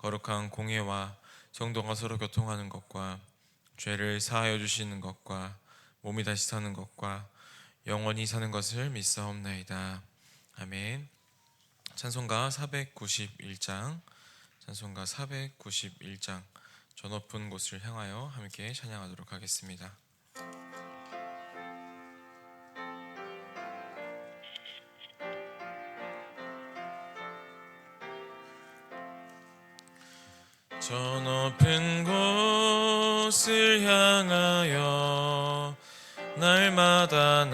거룩한 공예와 성도가 서로 교통하는 것과 죄를 사하여 주시는 것과 몸이 다시 사는 것과 영원히 사는 것을 믿사옵나이다. 아멘. 찬송가 491장, 찬송가 491장, 저 높은 곳을 향하여 함께 찬양하도록 하겠습니다. 저 높은 곳을 향하여 날마다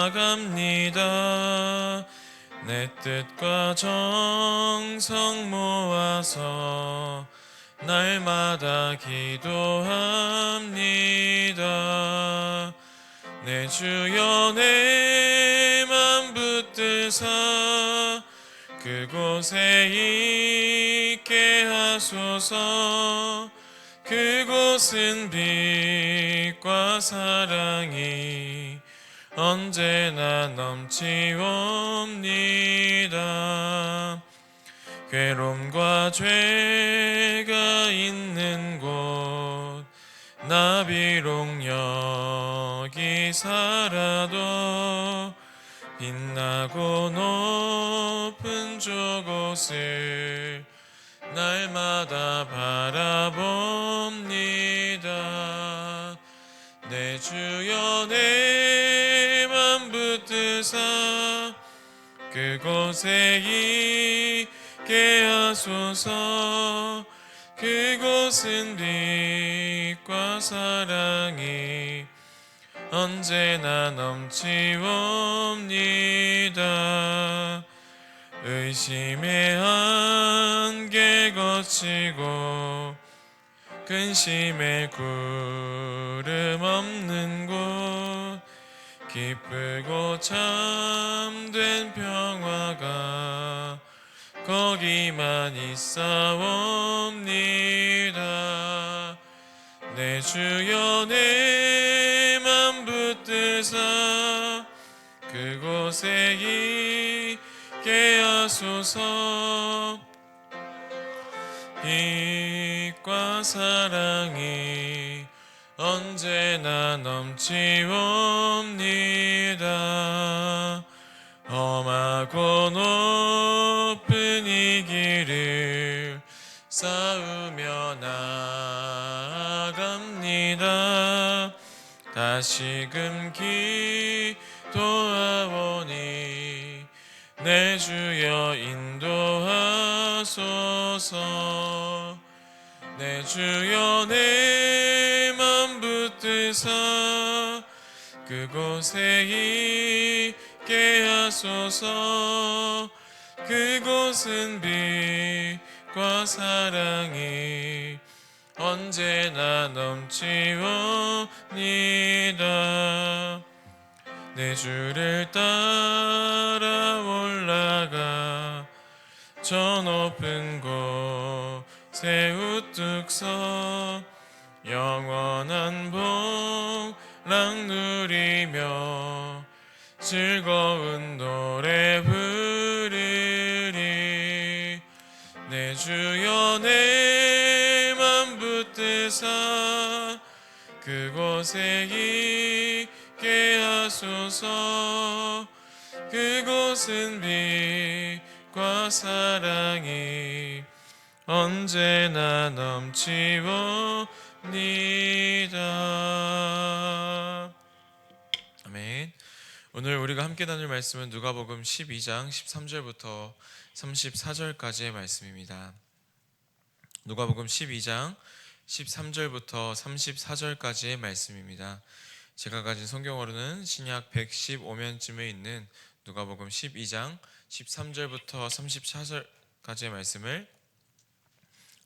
나아갑니다. 내 뜻과 정성 모아서 날마다 기도합니다. 내 주여 내 맘 붙드사 그곳에 있게 하소서. 그곳은 빛과 사랑이 언제나 넘치옵니다. 괴로움과 죄가 있는 곳 나 비록 여기 살아도 빛나고 높은 저곳을 날마다 바라봅니다. 내 주여 내 맘 붙드사 그곳에 있게 하소서. 그곳은 빛과 사랑이 언제나 넘치옵니다. 의심의 안개 거치고 근심의 구름 없는 곳 기쁘고 참된 평화가 거기만 있사옵니다. 내 주여 내 맘 붙드사 그곳에 있게 하소서. 빛과 사랑이 언제나 넘치옵니다. 험하고 높은 이 길을 쌓으며 나아갑니다. 다시금 기도하오니 내 주여 인도하소서. 내 주여 내 맘 붙드사 그곳에 있게 하소서. 그곳은 빛과 사랑이 언제나 넘치옵니다. 내 주를 따라 올라가 저 높은 곳에 우뚝 서 영원한 복락 누리며 즐거운 노래 부르리. 내 주여 내 맘 붙드사 그곳에 있게 하소서. 그곳은 빛과 사랑이 언제나 넘치옵니다. 아멘. 오늘 우리가 함께 나눌 말씀은 누가복음 12장 13절부터 34절까지의 말씀입니다. 누가복음 12장 13절부터 34절까지의 말씀입니다. 제가 가진 성경어로는 신약 115면쯤에 있는 누가복음 12장 13절부터 34절까지의 말씀을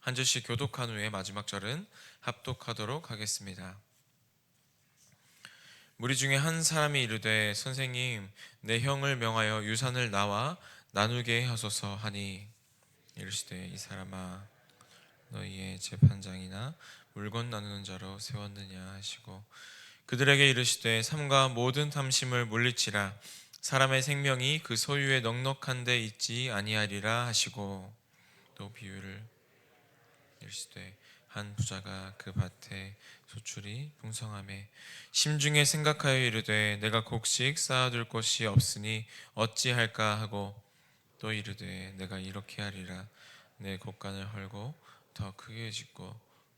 한 절씩 교독한 후에 마지막 절은 합독하도록 하겠습니다. 무리 중에 한 사람이 이르되 선생님 내 형을 명하여 유산을 나와 나누게 하소서 하니 이르시되 이 사람아 너희의 재판장이나 물건 나누는 자로 세웠느냐 하시고 그들에게 이르시되 삼가 모든 탐심을 물리치라 사람의 생명이 그 소유에 넉넉한 데 있지 아니하리라 하시고 또 비유를 이르시되 한 부자가 그 밭에 소출이 풍성하매 심중에 생각하여 이르되 내가 곡식 쌓아둘 곳이 없으니 어찌할까 하고 또 이르되 내가 이렇게 하리라 내 곡간을 헐고 더 크게 짓고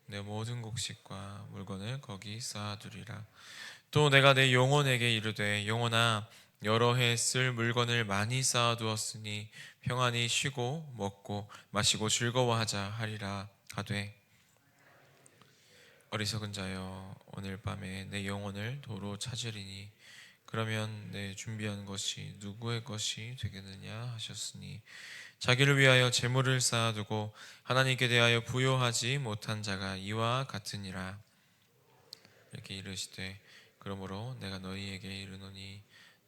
내 모든 곡식과 물건을 거기 쌓아두리라. 또 내가 내 영혼에게 이르되 영혼아 여러 해 쓸 물건을 많이 쌓아두었으니 평안히 쉬고 먹고 마시고 즐거워하자 하리라 하되 어리석은 자여 오늘 밤에 내 영혼을 도로 찾으리니 그러면 내 준비한 것이 누구의 것이 되겠느냐 하셨으니 자기를 위하여 재물을 쌓아두고 하나님께 대하여 부요하지 못한 자가 이와 같으니라. 이렇게 이르시되 그러므로 내가 너희에게 이르노니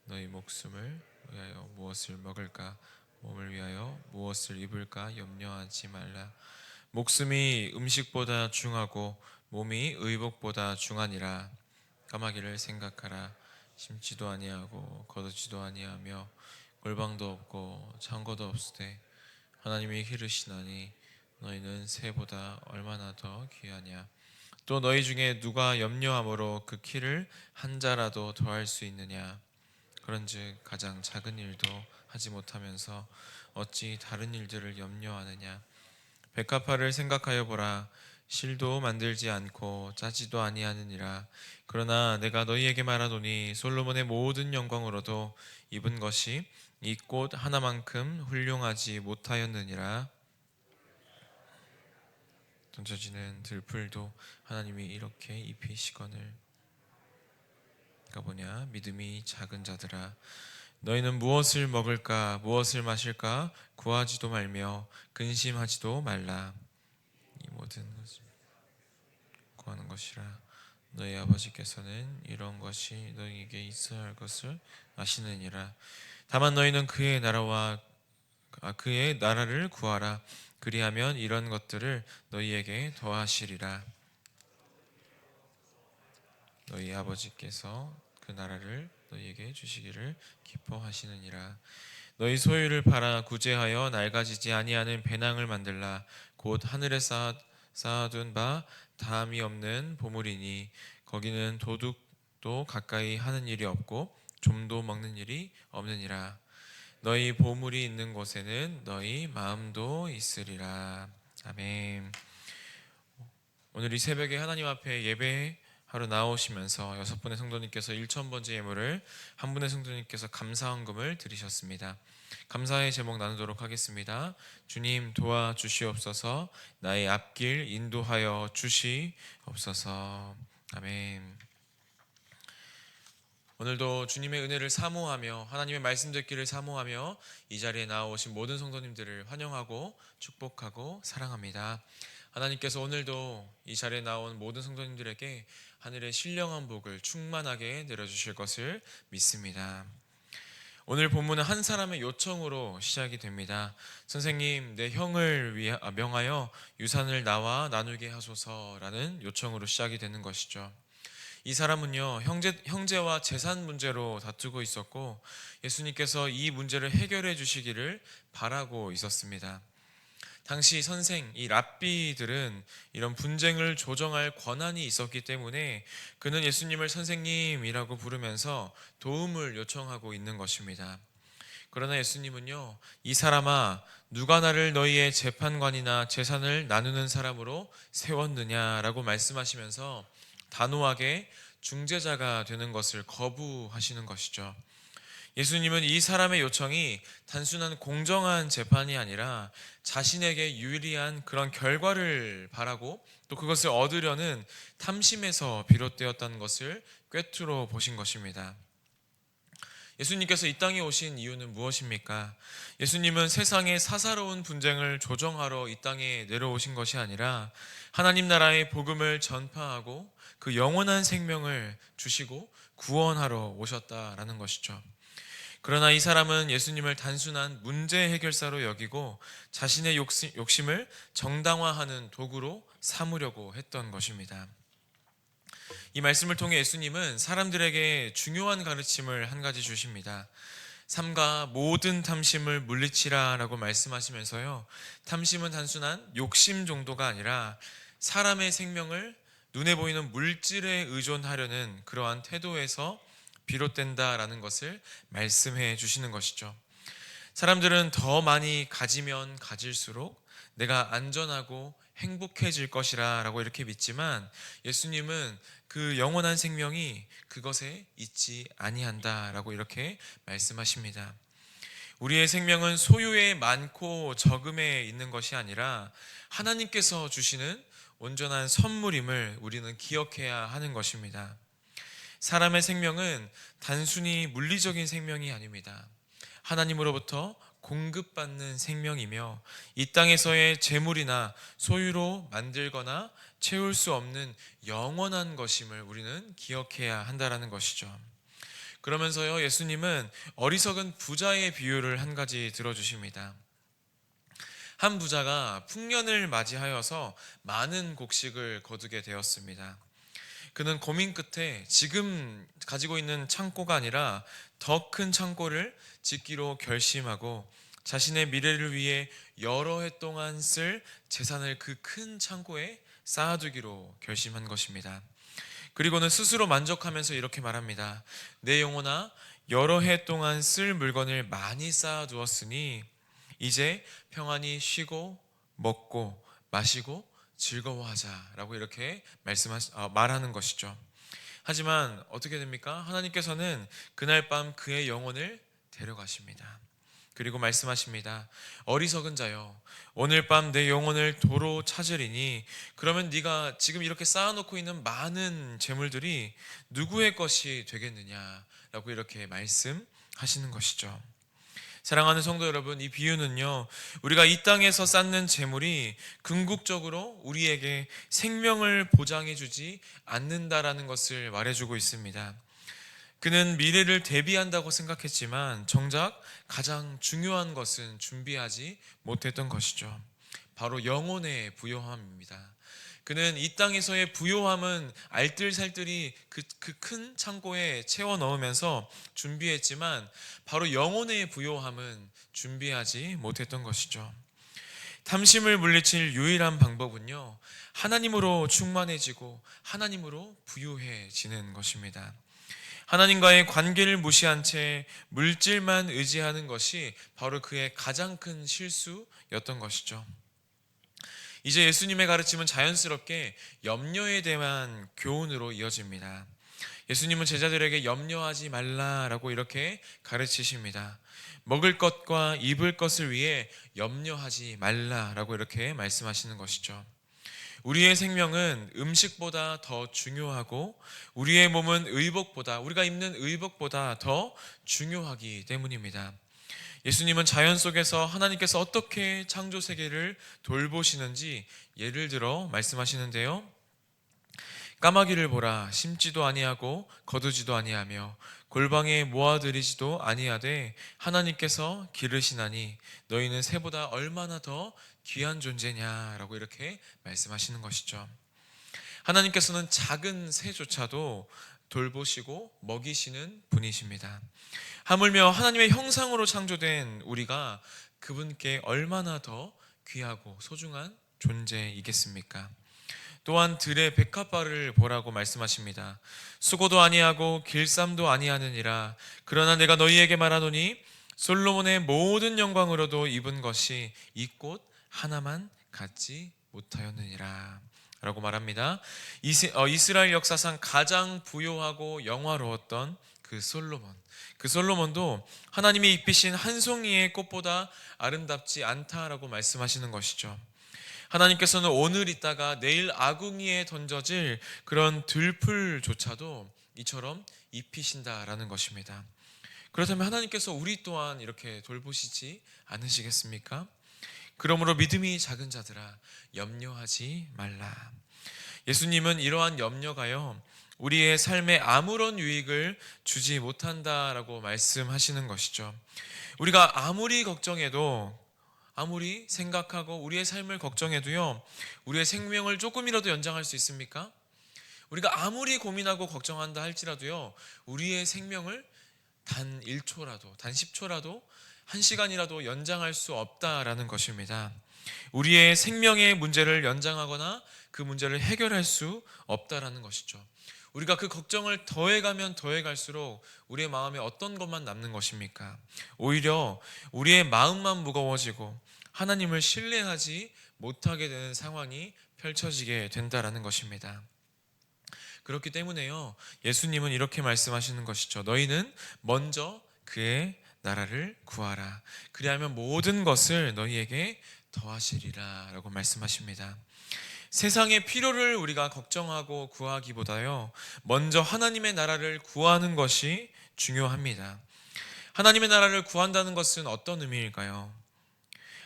너희 목숨을 위하여 무엇을 먹을까 몸을 위하여 무엇을 입을까 염려하지 말라. 목숨이 음식보다 중하고 몸이 의복보다 중하니라. 까마귀를 생각하라. 심지도 아니하고 거두지도 아니하며 골방도 없고 창고도 없으되 하나님이 기르시나니 너희는 새보다 얼마나 더 귀하냐. 또 너희 중에 누가 염려함으로 그 키를 한 자라도 더할 수 있느냐. 그런즉 가장 작은 일도 하지 못하면서 어찌 다른 일들을 염려하느냐. 백합화를 생각하여 보라. 실도 만들지 않고 짜지도 아니하느니라. 그러나 내가 너희에게 말하노니 솔로몬의 모든 영광으로도 입은 것이 이 꽃 하나만큼 훌륭하지 못하였느니라. 던져지는 들풀도 하나님이 이렇게 입히시거늘. 뭐냐? 믿음이 작은 자들아 너희는 무엇을 먹을까 무엇을 마실까 구하지도 말며 근심하지도 말라. 이 모든 것을 구하는 것이라. 너희 아버지께서는 이런 것이 너희에게 있어야 할 것을 아시느니라. 다만 너희는 그의 나라를 구하라. 그리하면 이런 것들을 너희에게 더하시리라. 너희 아버지께서 그 나라를 너희에게 주시기를 기뻐하시느니라. 너희 소유를 팔아 구제하여 낡아지지 아니하는 배낭을 만들라. 곧 하늘에 쌓아둔 바 다함이 없는 보물이니 거기는 도둑도 가까이 하는 일이 없고 좀도 먹는 일이 없느니라. 너희 보물이 있는 곳에는 너희 마음도 있으리라. 아멘. 오늘 이 새벽에 하나님 앞에 예배하러 나오시면서 6분의 성도님께서 1,000번째 예물을 한 분의 성도님께서 감사헌금을 드리셨습니다. 감사의 제목 나누도록 하겠습니다. 주님 도와주시옵소서. 나의 앞길 인도하여 주시옵소서. 아멘. 오늘도 주님의 은혜를 사모하며 하나님의 말씀 듣기를 사모하며 이 자리에 나오신 모든 성도님들을 환영하고 축복하고 사랑합니다. 하나님께서 오늘도 이 자리에 나온 모든 성도님들에게 하늘의 신령한 복을 충만하게 내려주실 것을 믿습니다. 오늘 본문은 한 사람의 요청으로 시작이 됩니다. 선생님, 내 형을 명하여 유산을 나와 나누게 하소서라는 요청으로 시작이 되는 것이죠. 이 사람은요, 형제와 재산 문제로 다투고 있었고 예수님께서 이 문제를 해결해 주시기를 바라고 있었습니다. 당시 이 랍비들은 이런 분쟁을 조정할 권한이 있었기 때문에 그는 예수님을 선생님이라고 부르면서 도움을 요청하고 있는 것입니다. 그러나 예수님은요, 이 사람아, 누가 나를 너희의 재판관이나 재산을 나누는 사람으로 세웠느냐라고 말씀하시면서 단호하게 중재자가 되는 것을 거부하시는 것이죠. 예수님은 이 사람의 요청이 단순한 공정한 재판이 아니라 자신에게 유리한 그런 결과를 바라고 또 그것을 얻으려는 탐심에서 비롯되었다는 것을 꿰뚫어 보신 것입니다. 예수님께서 이 땅에 오신 이유는 무엇입니까? 예수님은 세상의 사사로운 분쟁을 조정하러 이 땅에 내려오신 것이 아니라 하나님 나라의 복음을 전파하고 그 영원한 생명을 주시고 구원하러 오셨다라는 것이죠. 그러나 이 사람은 예수님을 단순한 문제 해결사로 여기고 자신의 욕심을 정당화하는 도구로 삼으려고 했던 것입니다. 이 말씀을 통해 예수님은 사람들에게 중요한 가르침을 한 가지 주십니다. 삼가 모든 탐심을 물리치라라고 말씀하시면서요. 탐심은 단순한 욕심 정도가 아니라 사람의 생명을 눈에 보이는 물질에 의존하려는 그러한 태도에서 비롯된다라는 것을 말씀해 주시는 것이죠. 사람들은 더 많이 가지면 가질수록 내가 안전하고 행복해질 것이라 라고 이렇게 믿지만 예수님은 그 영원한 생명이 그것에 있지 아니한다 라고 이렇게 말씀하십니다. 우리의 생명은 소유에 많고 적음에 있는 것이 아니라 하나님께서 주시는 온전한 선물임을 우리는 기억해야 하는 것입니다. 사람의 생명은 단순히 물리적인 생명이 아닙니다. 하나님으로부터 공급받는 생명이며 이 땅에서의 재물이나 소유로 만들거나 채울 수 없는 영원한 것임을 우리는 기억해야 한다는 것이죠. 그러면서요, 예수님은 어리석은 부자의 비유를 한 가지 들어주십니다. 한 부자가 풍년을 맞이하여서 많은 곡식을 거두게 되었습니다. 그는 고민 끝에 지금 가지고 있는 창고가 아니라 더 큰 창고를 짓기로 결심하고 자신의 미래를 위해 여러 해 동안 쓸 재산을 그 큰 창고에 쌓아두기로 결심한 것입니다. 그리고는 스스로 만족하면서 이렇게 말합니다. 내 영혼아, 여러 해 동안 쓸 물건을 많이 쌓아두었으니 이제 평안히 쉬고 먹고 마시고 즐거워하자라고 이렇게 말하는 것이죠. 하지만 어떻게 됩니까? 하나님께서는 그날 밤 그의 영혼을 데려가십니다. 그리고 말씀하십니다. 어리석은 자여, 오늘 밤 내 영혼을 도로 찾으리니 그러면 네가 지금 이렇게 쌓아놓고 있는 많은 재물들이 누구의 것이 되겠느냐라고 이렇게 말씀하시는 것이죠. 사랑하는 성도 여러분, 이 비유는요, 우리가 이 땅에서 쌓는 재물이 궁극적으로 우리에게 생명을 보장해 주지 않는다라는 것을 말해주고 있습니다. 그는 미래를 대비한다고 생각했지만 정작 가장 중요한 것은 준비하지 못했던 것이죠. 바로 영혼의 부요함입니다. 그는 이 땅에서의 부요함은 알뜰살뜰히 그 큰 창고에 채워 넣으면서 준비했지만 바로 영혼의 부요함은 준비하지 못했던 것이죠. 탐심을 물리칠 유일한 방법은요, 하나님으로 충만해지고 하나님으로 부유해지는 것입니다. 하나님과의 관계를 무시한 채 물질만 의지하는 것이 바로 그의 가장 큰 실수였던 것이죠. 이제 예수님의 가르침은 자연스럽게 염려에 대한 교훈으로 이어집니다. 예수님은 제자들에게 염려하지 말라라고 이렇게 가르치십니다. 먹을 것과 입을 것을 위해 염려하지 말라라고 이렇게 말씀하시는 것이죠. 우리의 생명은 음식보다 더 중요하고 우리의 몸은 우리가 입는 의복보다 더 중요하기 때문입니다. 예수님은 자연 속에서 하나님께서 어떻게 창조 세계를 돌보시는지 예를 들어 말씀하시는데요. 까마귀를 보라, 심지도 아니하고 거두지도 아니하며 골방에 모아들이지도 아니하되 하나님께서 기르시나니 너희는 새보다 얼마나 더 귀한 존재냐라고 이렇게 말씀하시는 것이죠. 하나님께서는 작은 새조차도 돌보시고 먹이시는 분이십니다. 하물며 하나님의 형상으로 창조된 우리가 그분께 얼마나 더 귀하고 소중한 존재이겠습니까? 또한 들의 백합화를 보라고 말씀하십니다. 수고도 아니하고 길쌈도 아니하느니라. 그러나 내가 너희에게 말하노니 솔로몬의 모든 영광으로도 입은 것이 이 꽃 하나만 갖지 못하였느니라 라고 말합니다. 이스라엘 역사상 가장 부요하고 영화로웠던 그 솔로몬도 하나님이 입히신 한 송이의 꽃보다 아름답지 않다라고 말씀하시는 것이죠. 하나님께서는 오늘 있다가 내일 아궁이에 던져질 그런 들풀조차도 이처럼 입히신다라는 것입니다. 그렇다면 하나님께서 우리 또한 이렇게 돌보시지 않으시겠습니까? 그러므로 믿음이 작은 자들아, 염려하지 말라. 예수님은 이러한 염려가요, 우리의 삶에 아무런 유익을 주지 못한다라고 말씀하시는 것이죠. 우리가 아무리 걱정해도, 아무리 생각하고 우리의 삶을 걱정해도요, 우리의 생명을 조금이라도 연장할 수 있습니까? 우리가 아무리 고민하고 걱정한다 할지라도요, 우리의 생명을 단 1초라도, 단 10초라도, 1시간이라도 연장할 수 없다라는 것입니다. 우리의 생명의 문제를 연장하거나 그 문제를 해결할 수 없다라는 것이죠. 우리가 그 걱정을 더해가면 더해갈수록 우리의 마음에 어떤 것만 남는 것입니까? 오히려 우리의 마음만 무거워지고 하나님을 신뢰하지 못하게 되는 상황이 펼쳐지게 된다라는 것입니다. 그렇기 때문에요, 예수님은 이렇게 말씀하시는 것이죠. 너희는 먼저 그의 나라를 구하라. 그리하면 모든 것을 너희에게 더하시리라 라고 말씀하십니다. 세상의 필요를 우리가 걱정하고 구하기보다요, 먼저 하나님의 나라를 구하는 것이 중요합니다. 하나님의 나라를 구한다는 것은 어떤 의미일까요?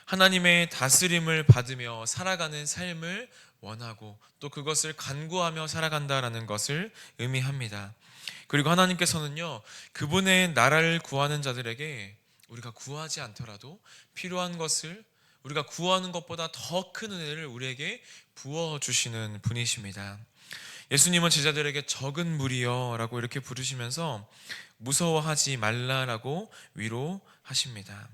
하나님의 다스림을 받으며 살아가는 삶을 원하고 또 그것을 간구하며 살아간다라는 것을 의미합니다. 그리고 하나님께서는요, 그분의 나라를 구하는 자들에게 우리가 구하지 않더라도 필요한 것을, 우리가 구하는 것보다 더 큰 은혜를 우리에게 부어주시는 분이십니다. 예수님은 제자들에게 적은 무리여 라고 이렇게 부르시면서 무서워하지 말라라고 위로하십니다.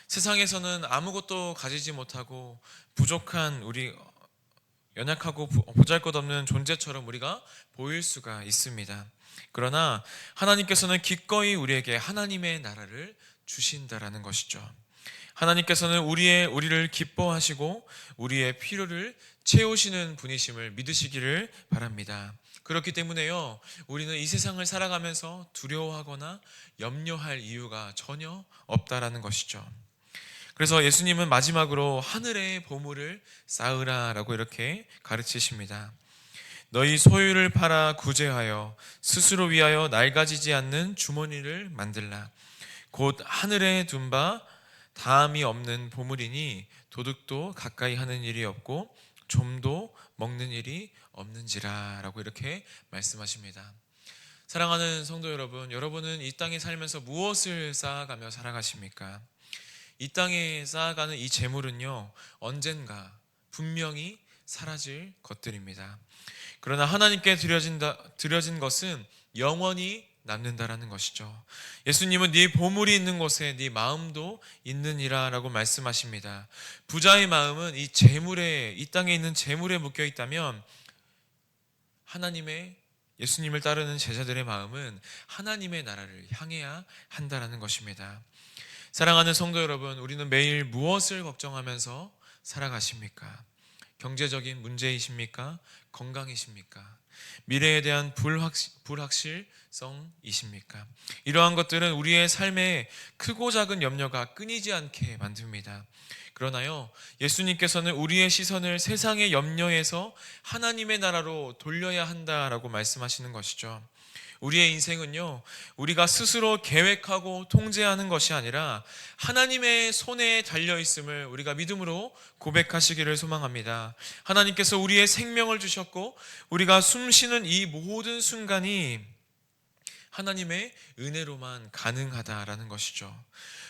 세상에서는 아무것도 가지지 못하고 부족한, 우리 연약하고 보잘것없는 존재처럼 우리가 보일 수가 있습니다. 그러나 하나님께서는 기꺼이 우리에게 하나님의 나라를 주신다라는 것이죠. 하나님께서는 우리를 기뻐하시고 우리의 필요를 채우시는 분이심을 믿으시기를 바랍니다. 그렇기 때문에요, 우리는 이 세상을 살아가면서 두려워하거나 염려할 이유가 전혀 없다라는 것이죠. 그래서 예수님은 마지막으로 하늘의 보물을 쌓으라라고 이렇게 가르치십니다. 너희 소유를 팔아 구제하여 스스로 위하여 낡아지지 않는 주머니를 만들라. 곧 하늘에 둔 바 다함이 없는 보물이니 도둑도 가까이 하는 일이 없고 좀도 먹는 일이 없는지라 라고 이렇게 말씀하십니다. 사랑하는 성도 여러분, 여러분은 이 땅에 살면서 무엇을 쌓아가며 살아가십니까? 이 땅에 쌓아가는 이 재물은요, 언젠가 분명히 사라질 것들입니다. 그러나 하나님께 드려진 것은 영원히 남는다라는 것이죠. 예수님은 네 보물이 있는 곳에 네 마음도 있느니라 라고 말씀하십니다. 부자의 마음은 이 땅에 있는 재물에 묶여 있다면, 예수님을 따르는 제자들의 마음은 하나님의 나라를 향해야 한다라는 것입니다. 사랑하는 성도 여러분, 우리는 매일 무엇을 걱정하면서 살아가십니까? 경제적인 문제이십니까? 건강이십니까? 미래에 대한 불확실성이십니까? 이러한 것들은 우리의 삶에 크고 작은 염려가 끊이지 않게 만듭니다. 그러나요, 예수님께서는 우리의 시선을 세상의 염려에서 하나님의 나라로 돌려야 한다라고 말씀하시는 것이죠. 우리의 인생은요, 우리가 스스로 계획하고 통제하는 것이 아니라 하나님의 손에 달려있음을 우리가 믿음으로 고백하시기를 소망합니다. 하나님께서 우리의 생명을 주셨고 우리가 숨쉬는 이 모든 순간이 하나님의 은혜로만 가능하다라는 것이죠.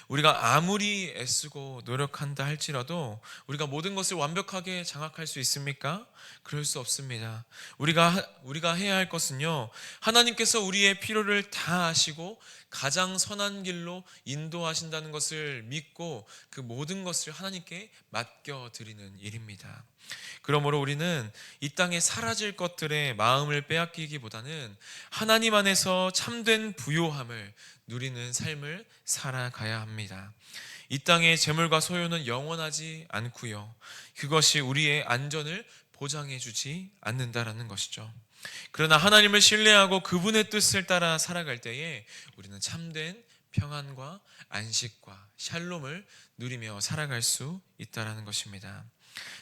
우리가 아무리 애쓰고 노력한다 할지라도 우리가 모든 것을 완벽하게 장악할 수 있습니까? 그럴 수 없습니다. 우리가 해야 할 것은요, 하나님께서 우리의 필요를 다 아시고 가장 선한 길로 인도하신다는 것을 믿고 그 모든 것을 하나님께 맡겨드리는 일입니다. 그러므로 우리는 이 땅에 사라질 것들에 마음을 빼앗기기보다는 하나님 안에서 참된 부요함을 누리는 삶을 살아가야 합니다. 이 땅의 재물과 소유는 영원하지 않고요, 그것이 우리의 안전을 보장해 주지 않는다라는 것이죠. 그러나 하나님을 신뢰하고 그분의 뜻을 따라 살아갈 때에 우리는 참된 평안과 안식과 샬롬을 누리며 살아갈 수 있다라는 것입니다.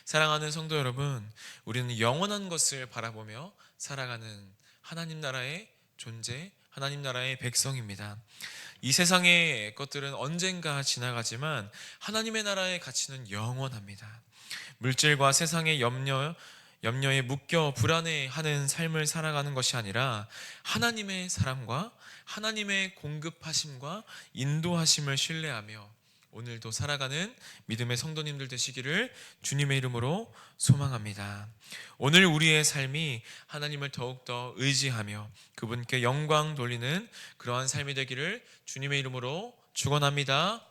사랑하는 성도 여러분, 우리는 영원한 것을 바라보며 살아가는 하나님 나라의 존재, 하나님 나라의 백성입니다. 이 세상의 것들은 언젠가 지나가지만 하나님의 나라의 가치는 영원합니다. 물질과 세상의 염려에 묶여 불안해하는 삶을 살아가는 것이 아니라 하나님의 사랑과 하나님의 공급하심과 인도하심을 신뢰하며 오늘도 살아가는 믿음의 성도님들 되시기를 주님의 이름으로 소망합니다. 오늘 우리의 삶이 하나님을 더욱더 의지하며 그분께 영광 돌리는 그러한 삶이 되기를 주님의 이름으로 축원합니다.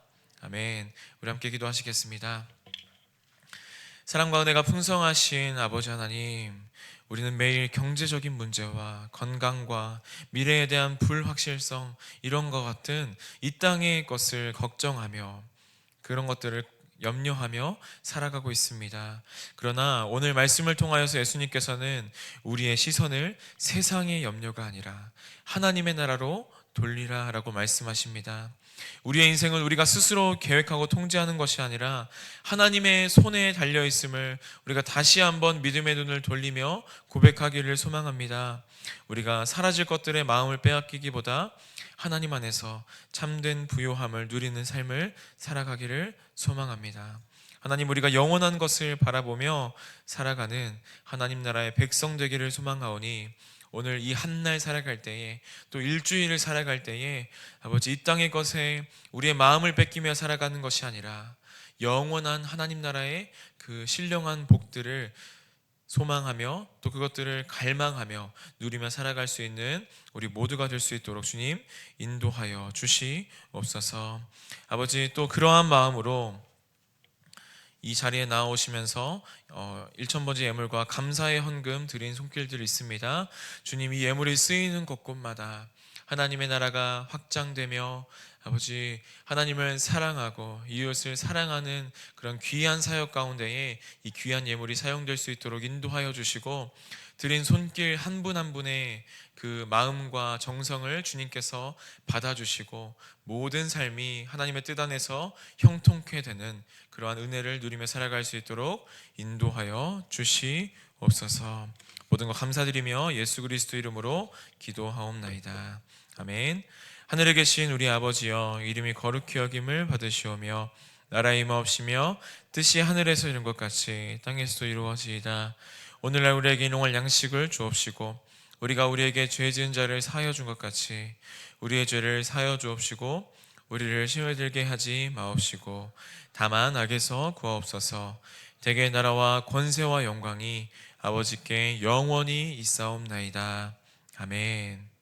아멘. 우리 함께 기도하시겠습니다. 사랑과 은혜가 풍성하신 아버지 하나님, 우리는 매일 경제적인 문제와 건강과 미래에 대한 불확실성, 이런 것 같은 이 땅의 것을 걱정하며 그런 것들을 염려하며 살아가고 있습니다. 그러나 오늘 말씀을 통하여서 예수님께서는 우리의 시선을 세상의 염려가 아니라 하나님의 나라로 돌리라 라고 말씀하십니다. 우리의 인생은 우리가 스스로 계획하고 통제하는 것이 아니라 하나님의 손에 달려있음을 우리가 다시 한번 믿음의 눈을 돌리며 고백하기를 소망합니다. 우리가 사라질 것들의 마음을 빼앗기기보다 하나님 안에서 참된 부요함을 누리는 삶을 살아가기를 소망합니다. 하나님, 우리가 영원한 것을 바라보며 살아가는 하나님 나라의 백성 되기를 소망하오니 오늘 이 한 날 살아갈 때에 또 일주일을 살아갈 때에 아버지, 이 땅의 것에 우리의 마음을 뺏기며 살아가는 것이 아니라 영원한 하나님 나라의 그 신령한 복들을 소망하며 또 그것들을 갈망하며 누리며 살아갈 수 있는 우리 모두가 될 수 있도록 주님 인도하여 주시옵소서. 아버지, 또 그러한 마음으로 이 자리에 나오시면서 1,000번째 예물과 감사의 헌금 드린 손길들이 있습니다. 주님, 이 예물이 쓰이는 곳곳마다 하나님의 나라가 확장되며 아버지, 하나님을 사랑하고 이웃을 사랑하는 그런 귀한 사역 가운데에 이 귀한 예물이 사용될 수 있도록 인도하여 주시고, 드린 손길 한 분 한 분의 그 마음과 정성을 주님께서 받아주시고 모든 삶이 하나님의 뜻 안에서 형통케 되는 그러한 은혜를 누리며 살아갈 수 있도록 인도하여 주시옵소서. 모든 것 감사드리며 예수 그리스도 이름으로 기도하옵나이다. 아멘. 하늘에 계신 우리 아버지여, 이름이 거룩히 여김을 받으시오며 나라의 임하옵시며 뜻이 하늘에서 이룬 것 같이 땅에서도 이루어지이다. 오늘날 우리에게 일용할 양식을 주옵시고 우리가 우리에게 죄 지은 자를 사하여 준 것 같이 우리의 죄를 사하여 주옵시고 우리를 시험에 들게 하지 마옵시고 다만 악에서 구하옵소서. 대개 나라와 권세와 영광이 아버지께 영원히 있사옵나이다. 아멘.